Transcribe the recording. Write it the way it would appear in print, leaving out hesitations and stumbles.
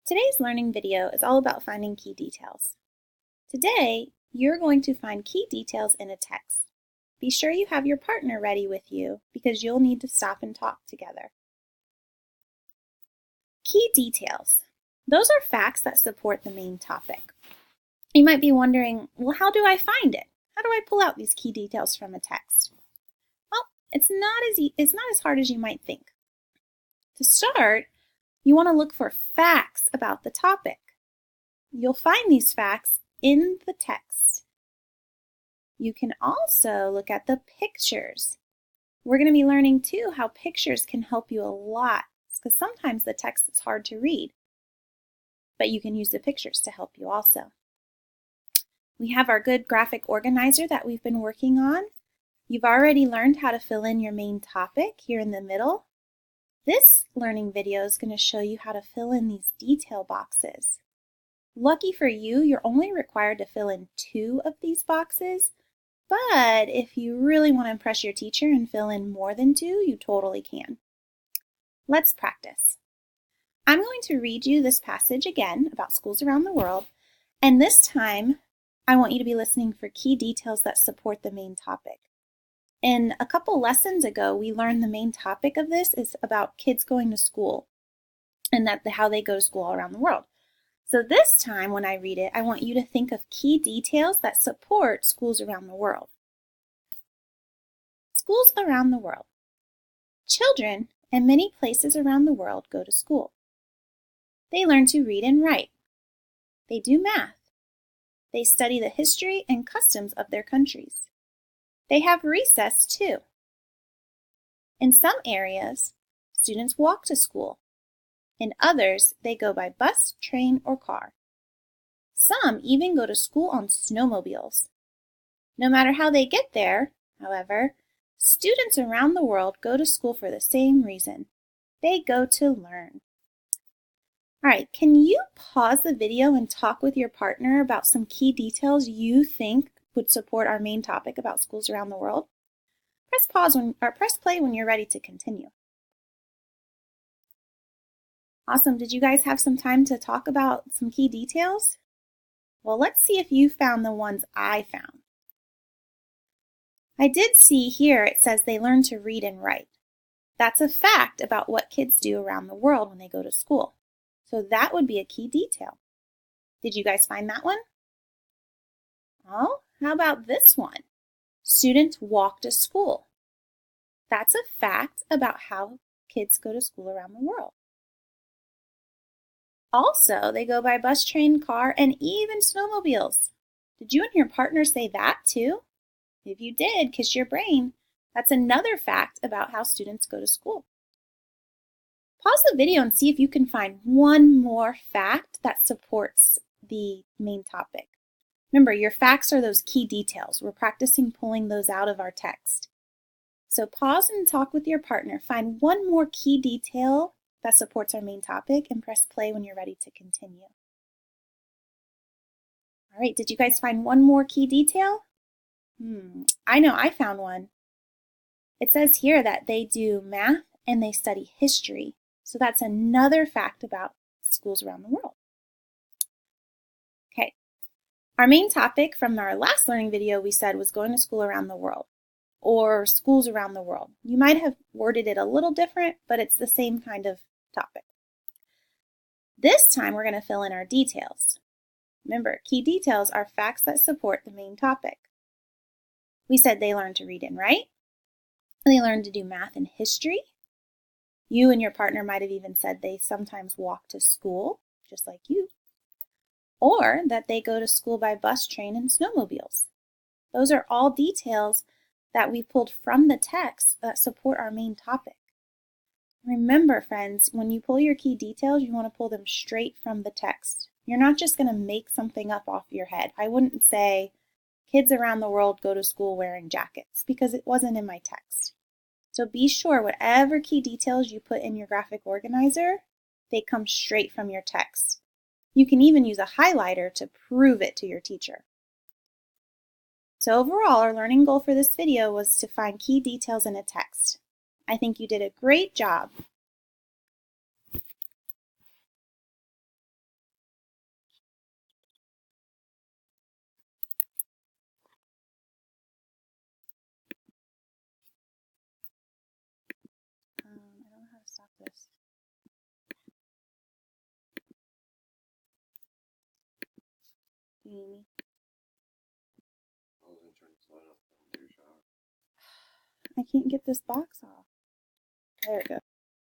Today's learning video is all about finding key details. Today, you're going to find key details in a text. Be sure you have your partner ready with you because you'll need to stop and talk together. Key details. Those are facts that support the main topic. You might be wondering, well, how do I find it? How do I pull out these key details from a text? Well, it's not as hard as you might think. To start, you want to look for facts about the topic. You'll find these facts in the text. You can also look at the pictures. We're going to be learning too how pictures can help you a lot because sometimes the text is hard to read, but you can use the pictures to help you also. We have our good graphic organizer that we've been working on. You've already learned how to fill in your main topic here in the middle. This learning video is going to show you how to fill in these detail boxes. Lucky for you, you're only required to fill in 2 of these boxes, but if you really want to impress your teacher and fill in more than 2, you totally can. Let's practice. I'm going to read you this passage again about schools around the world, and this time I want you to be listening for key details that support the main topic. In a couple lessons ago, we learned the main topic of this is about kids going to school and how they go to school all around the world. So this time when I read it, I want you to think of key details that support schools around the world. Schools around the world. Children in many places around the world go to school. They learn to read and write. They do math. They study the history and customs of their countries. They have recess too. In some areas, students walk to school. In others, they go by bus, train, or car. Some even go to school on snowmobiles. No matter how they get there, however, students around the world go to school for the same reason. They go to learn. All right, can you pause the video and talk with your partner about some key details you think would support our main topic about schools around the world? Press play when you're ready to continue. Awesome. Did you guys have some time to talk about some key details? Well, let's see if you found the ones I found. I did see here it says they learn to read and write. That's a fact about what kids do around the world when they go to school. So that would be a key detail. Did you guys find that one? Oh, how about this one? Students walk to school. That's a fact about how kids go to school around the world. Also, they go by bus, train, car, and even snowmobiles. Did you and your partner say that too? If you did, kiss your brain. That's another fact about how students go to school. Pause the video and see if you can find one more fact that supports the main topic. Remember, your facts are those key details. We're practicing pulling those out of our text. So pause and talk with your partner. Find one more key detail that supports our main topic and press play when you're ready to continue. All right, did you guys find one more key detail? I know I found one. It says here that they do math and they study history. So that's another fact about schools around the world. Okay. Our main topic from our last learning video we said was going to school around the world or schools around the world. You might have worded it a little different, but it's the same kind of topic. This time we're going to fill in our details. Remember, key details are facts that support the main topic. We said they learn to read and write. They learn to do math and history. You and your partner might have even said they sometimes walk to school, just like you. Or that they go to school by bus, train, and snowmobiles. Those are all details that we pulled from the text that support our main topic. Remember, friends, when you pull your key details, you want to pull them straight from the text. You're not just going to make something up off your head. I wouldn't say kids around the world go to school wearing jackets because it wasn't in my text. So be sure whatever key details you put in your graphic organizer, they come straight from your text. You can even use a highlighter to prove it to your teacher. So overall, our learning goal for this video was to find key details in a text. I think you did a great job. this. Do you need me? I wasn't trying to slide off the shower. I can't get this box off. There it goes.